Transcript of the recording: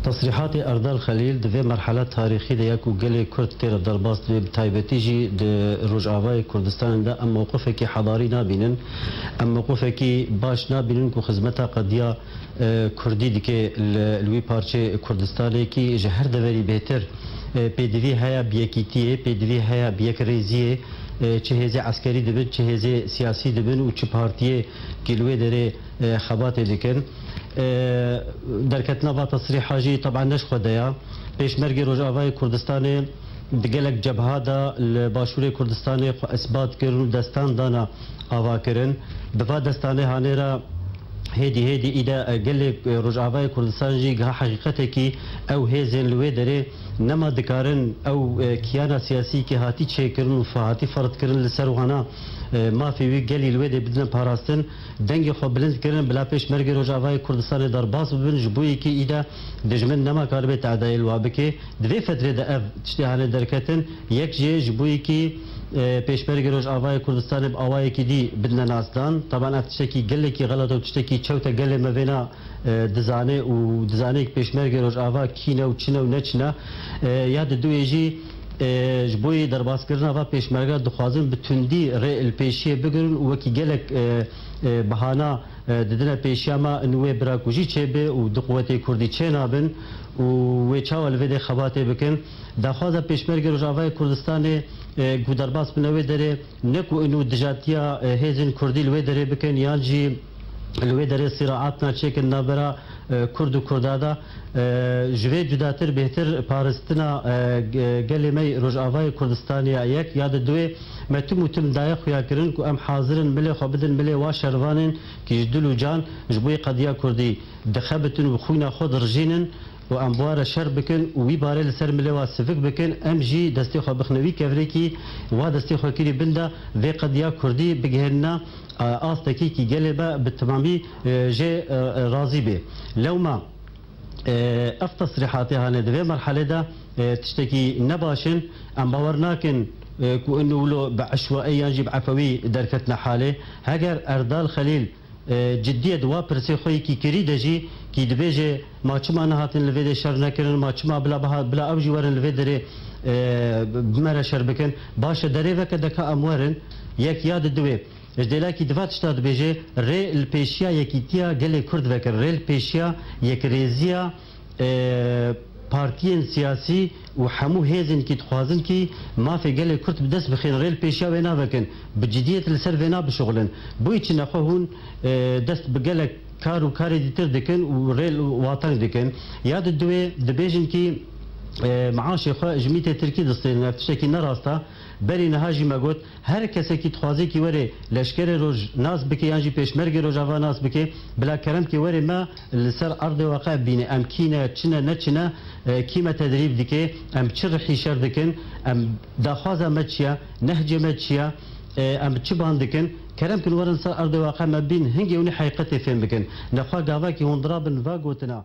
تصريحات أردال خليل في مرحلة تاريخية ياكو قال كرد تير درباس بتايبتيجي رجعواي كردستان ده أم موقفك حضاري نابينن أم موقفك باش نابينن كو خدمتها قضية كردي ديكي الوي بارشي كردستاني كي جهر دوري بهتر بيدوي هيا بيكيتيه بيدوي هيا بيكريزيه چه هزي عسكري دبن چه هزي سياسي دبن و چه پارتيه كيلوي دري خبات دكن دركتنا با تصريح حاجي طبعا نش خدايا بيشمرگي روجاواي كردستان دگلك جبهه دا لباشور كردستان اثبات کرن دستان دانا آوا کرن دفا دستانه هانيرا هيدي إذا قال رجعواي كردستان جي حقيقته كي أو هيزن لوي دري نما دكارن أو كيانا سياسي كي هاتي تشيكرن وفهاتي فرض كرن لسروهانا ما في وي قال لوي دي بدنا باراستن دنگي خو بلند كرن بلا پیش مرگ رجعواي كردستان درباس بن جبوي كي إذا دجمن نما كاربه تعدايل وابكي دوي فتره دا اف تشتهانه دركتن يك جي جبوي كي پیشمرگ رجعواي كردستان بأواي كي دي بدنا ناسدان طبعا افتشتكي قال لك غلط وتشتكي تشوتا قال ما بينا دزانه و دزانه پیشمرگ رجعوا كينا و چنا و نچنا ياد دو يجي جبوي درباس کرنا و پیشمرگا دخوازن بتندي ري الپيشيه بگرن وكي قالك بهانا ددنا پیشاما نوي براكوجي چبه و دقوتي كردي چنابن و چاول ويد خباته بكن دخوازا پیشمرگ رجعواي كردستان گو درباس بنوي دري نكو انو دجاتيا هيزن كردي لوي دري بكن يانجي لوي دري صراعاتنا چيكن نابرا كرد و كردادا جوي جداتر بهتر پارستنا گلمي رجعواي كردستانيا يك ياد دوي متم وتم دايق خويا كرن كو ام حاضرن ملي خبدن ملي واشروانن كي جدلو جان جبوي قضيه كردي دخبتن وخونا خود رجينن و امبوار شر بکن و وی باره لسر ملی و سفک بکن ام جی دستی خو بخنوی کفری و دستی خو کری بنده و قضیه کردی بگهرنا آستکی کی گلبه بالتمامی جی راضی به لو ما اف تصريحاتي هانه دوی مرحله ده تشتكي نباشن ام باور ناكن كو انه لو بعشوائيا جيب عفوي دركتنا حاله هاجر اردال خليل جديه دوا برسي خوي كي كري دجي كي دبيجي ما چما نهاتن لفيد شر نكرن ما چما بلا اوجي ورن لفيد بمره شر بكن باش دري وك دكا امورن يك ياد دوي اجدلاكي دفات شتاد بيجي ري البيشيا يكيتيا قال كرد وكر ري البيشيا يكريزيا بارتيين سياسي وحمو هيزن كي تخوازن كي ما في قال كرت بدس بخير ريل بيشا وينا بكن بجديه السر وينا بشغلن بويتش نخوهن دست بقال كارو كاري ديتر دكن وريل وطن دكن ياد الدوي دبيجن كي معاش خو جميته تركي دستين نفتشكي نراستا بري نهاجي ما قلت هر کسی کی تخوازی کی وره لشکر روز ناس بکی یانجی پیشمرگ روجاوا ناس بکی بلا کرم کی وره ما لسر ارض واقع بینه ام کینه چنه نچنه کیمه تدریب دکی ام چر حشر دکن ام داخوازا مچیا نهج مچیا ام چه باندکن کرم کن ورن سر ارض واقع ما بین هنگی اونی حقیقت فهم بکن نخوا گاوا کی هندرا بن واگوتنا